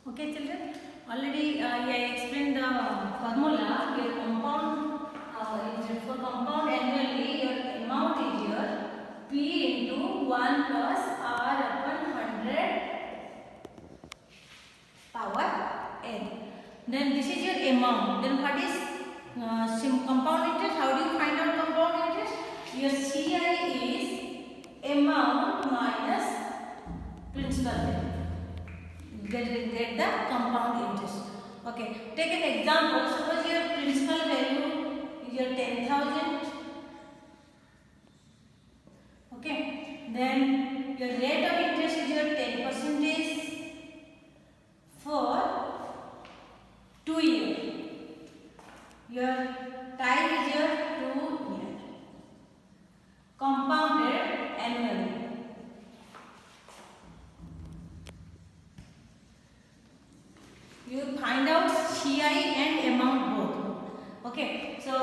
Okay, children. Already I explained the formula. Your compound for compound annually, your amount is your P into 1 plus R upon 100 power n. Then this is your amount. Then what is compound interest? How do you find out compound interest? Your CI is amount minus principal value. Get the compound interest. Okay, take an example. Suppose your principal value is your 10,000. Okay, then your rate of interest is your 10% for 2 years. Your time is your 2 years. Compounded annually. You find out CI and amount both. Okay, so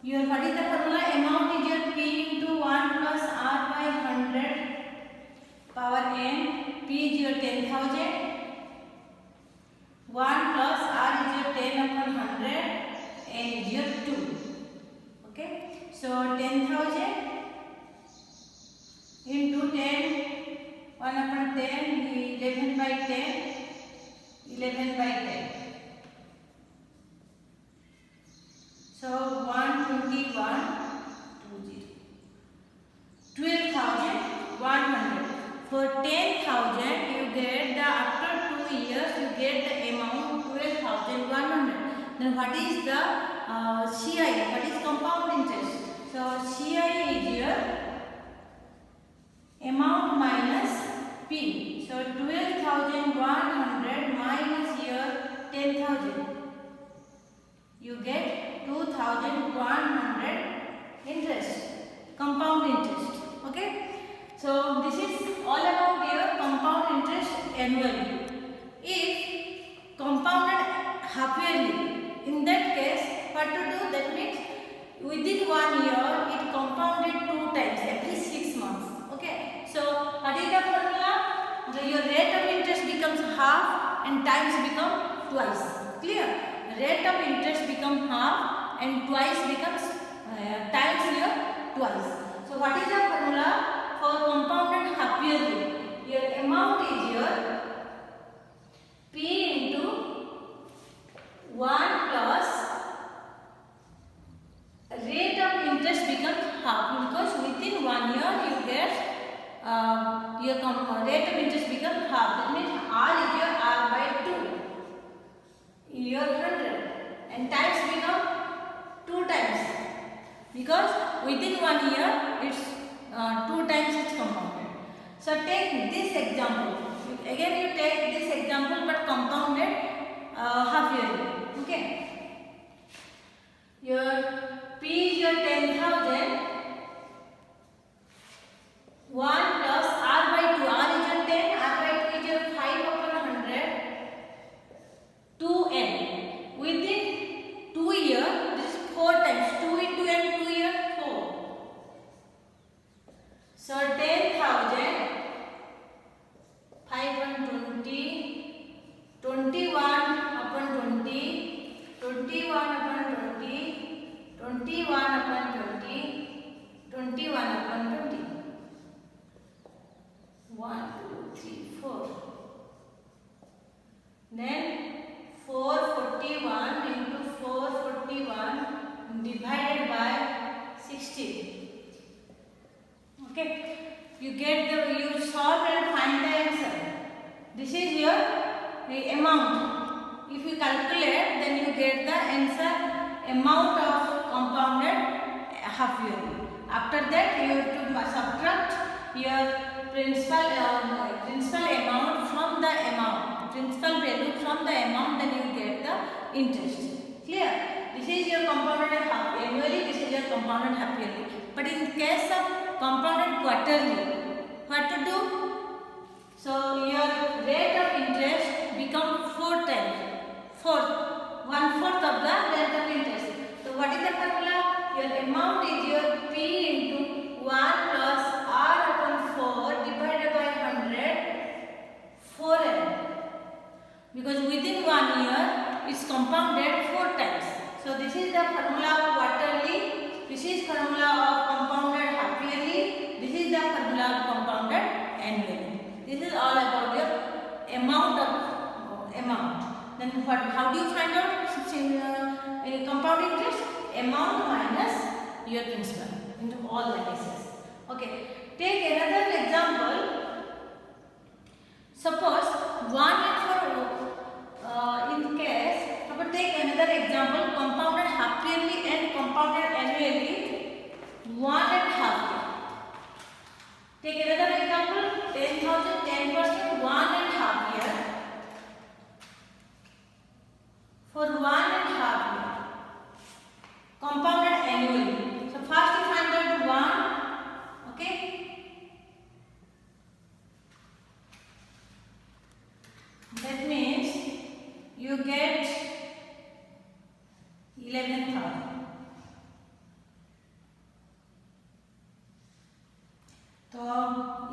your what is the formula? Amount is your P into 1 plus R by 100 power n. P is your 10,000. 1 plus R is your 10 upon 100. N is your 2. Okay, so 10,000 into 10. 1 upon 10. 11 by 10. 11 by 10. So 121, 12,100. For 10,000 you get the after 2 years you get the amount 12,100. Then what is the CI? What is compound interest? So CI is your amount minus P. So 12,100 minus your 10,000. You get 2,100 interest, compound interest. Okay. So this is all about your compound interest annually. If compounded half yearly, in that case, what to do? That means within 1 year it compounded 2 times every 6 months. Okay. So what is the formula? Your rate of interest becomes half and times become twice. Clear? Rate of interest becomes half and twice becomes times your twice. So what is the formula for compounded half yearly? Your amount is your P into 1 plus rate of interest becomes half, because within 1 year you get your rate of interest becomes half. That means R is your R by 2. Your 100 and times become 2 times, because within 1 year it's 2 times it's compounded. So take this example. Again you take this example but compounded half yearly. Okay. Your P is your 10,000. 1 plus R by 2. R is your 10. R by 2 is your 5 upon 100. 2n. Within 2 years, this is 4 times. 2 into n, 2 years, 4. So 10,000. 5 upon 20. 21 upon 20. 21 upon 20. 21 upon 20. 21 upon 20. 1, 2, 3, 4. Then 441 into 441 divided by 60. Okay. You get you solve and find the answer. This is your amount. If you calculate, then you get the answer amount of compounded half yearly. After that, you have to subtract your principal amount from the amount, principal value from the amount, then you get the interest. Clear? This is your compounded half annually, this is your compounded half yearly. But in case of compounded quarterly, what to do? So your rate of interest becomes 4 times. 1/4 of the rate of interest. So what is the formula? Your amount is your P into 1 plus R upon 4 divided by 100, 4n. because within 1 year it's compounded 4 times. So this is the formula of quarterly, this is formula of compounded half yearly, this is the formula of compounded annually. This is all about your amount. Then how do you find out compound interest? Amount minus your principal into all the cases. Okay. Take another example. Suppose take another example, compounded half yearly and compounded annually, 1.5 year. Take another example, 10,000, 10%, 1.5 year. For 1.5 year, compounded annually. So first you find out 1, okay? That means you get 11,000. So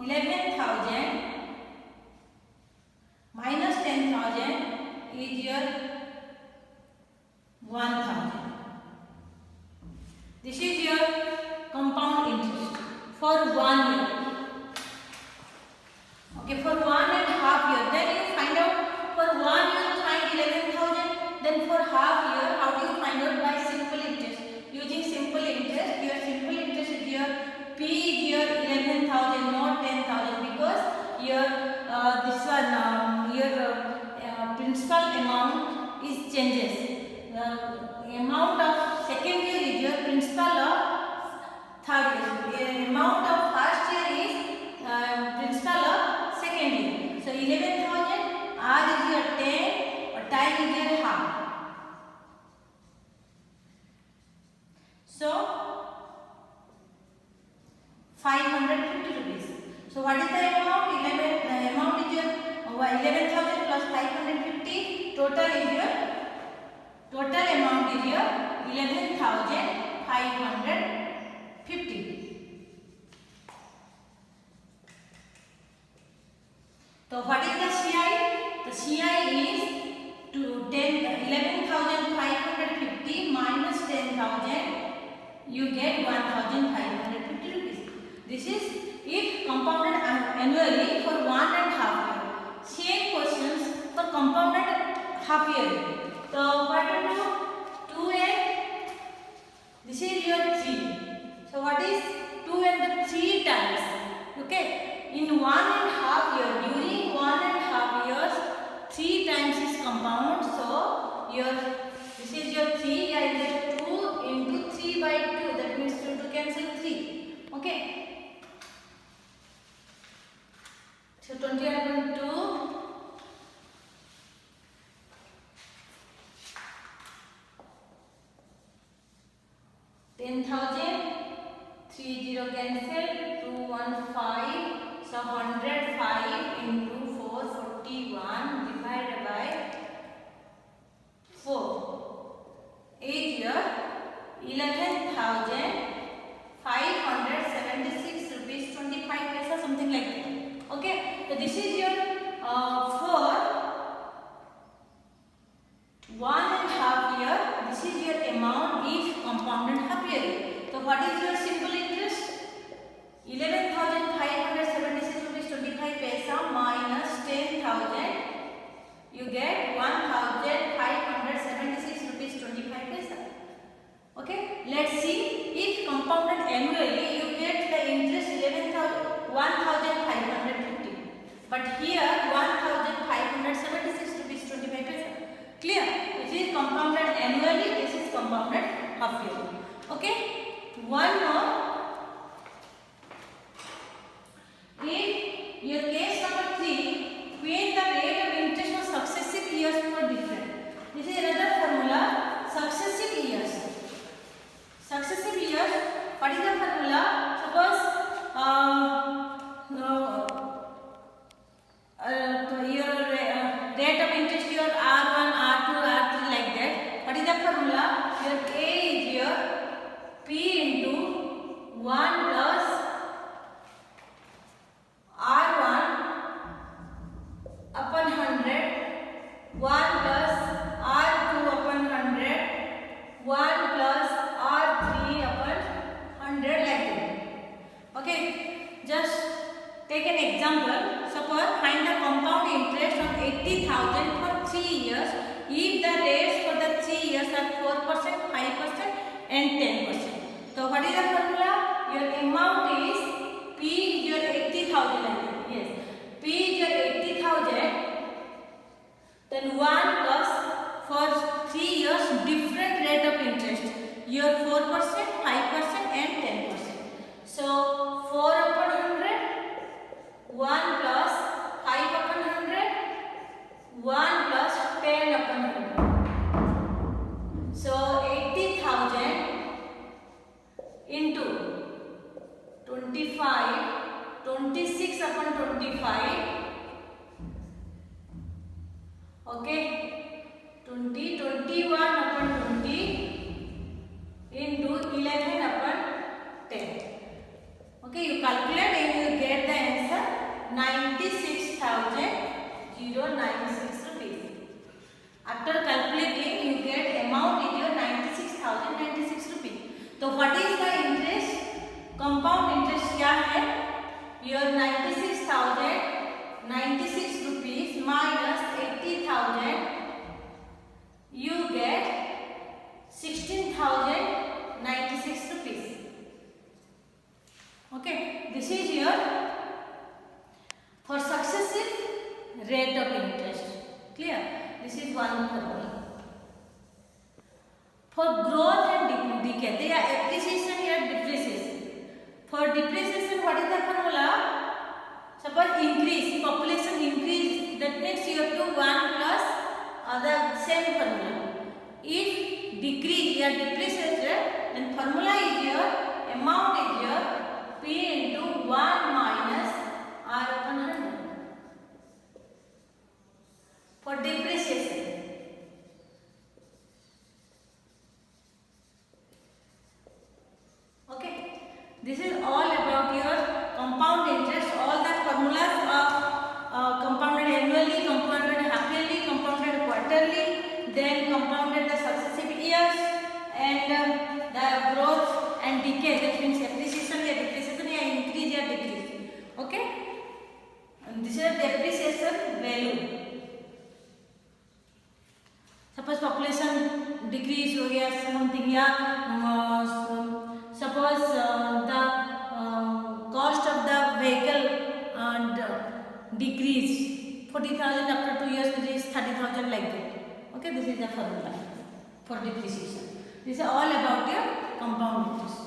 11,000 minus 10,000 is your 1,000. This is your compound interest for 1 year. Okay, for 1.5 year. Then you find out for 1 year you find 11,000. Then for half year, how do you find out? By simple interest. Using simple interest, your simple interest is your P is your 11,000, not 10,000, because your this one your principal amount is changes. The amount of second year is your principal of third year. The amount of first year is principal of second year. So 11,000, R is your 10, or time is your half. So 550 rupees. So what is the amount? The amount is your 11,000 plus 550. Total amount is your 11,550. So what is the CI? The CI is 11,550 minus 10,000. You get 1,550 rupees. This is if compounded annually for 1.5 year. Same questions for compounded half yearly. So what to do? 2n. This is your 3. So what is 2 and the 3 times? Okay. In 1.5 year, during 1.5 years, 3 times is compound. So this is your 3. I get 2 into 3 by 2. That means 2 to cancel 3. Okay. So 20/2. 10,000, 30 cancel, 215, so 105 into 441 divided by 4 is your 11,576 rupees 25 paisa, something like that. Okay, so this is your for 1.5 year. This is your amount if compounded half yearly. So what is your simple interest? 11,576 rupees 25 paisa minus 10,000. You get 1,576 rupees 25 paisa. Okay, let's see if compounded annually you get the interest 1,550. But here 1,576 rupees 25 paisa. Clear? This is compounded annually, this is compounded half yearly. Okay? One more. In your case number 3, when the rate of interest for successive years were different. This is another formula. Successive years. Successive years. What is the formula? Suppose your rate of interest, your R1, R2, R3 like that. What is the formula? Your A is your P into 1 plus R1 upon 100 1 plus R2 upon 100, 1 plus R3 upon 100 like that. Okay, just take an example. Suppose find the compound interest of 80,000 for 3 years if the rates for the 3 years are 4%, 5% and 10%. So what is the formula? Your amount is P is your 80,000. Yes, P is your 80,000. Then 1 plus for 3 years different rate of interest. Your 4%, 5% and 10%. So 4 upon 100, 1 plus 5 upon 100, 1 plus 10 upon 100. So 80,000 into 25, 26 upon 25. Okay, 20, 21 upon 20 into 11 upon 10. Okay, you calculate and you get the answer 96,096 rupees. After calculating, you get amount is your 96,096 rupees. So what is the interest? Compound interest क्या है? Your 96,096 rupees minus 80,000, you get 16,096 rupees. Okay, this is your for successive rate of interest. Clear? This is one formula. For growth and decay, they are appreciation or depreciation. For depreciation, what is the formula? Suppose increase, population increase, that means you have to 1 plus the same formula. If decrease or depreciation, then formula is your amount is your P into 1 minus R upon 100. For depreciation. Okay, this is all about your compound interest. All the formulas of compounded annually, compounded half-yearly, compounded quarterly, then compounded the successive years, and the growth and decay. That means appreciation or depreciation or increase or decrease. Okay, and this is the depreciation value. Suppose population decrease हो गया something या suppose the cost of the vehicle decrease 40,000 after 2 years it is 30,000 like that. Okay, this is the formula for depreciation. This is all about your compound interest.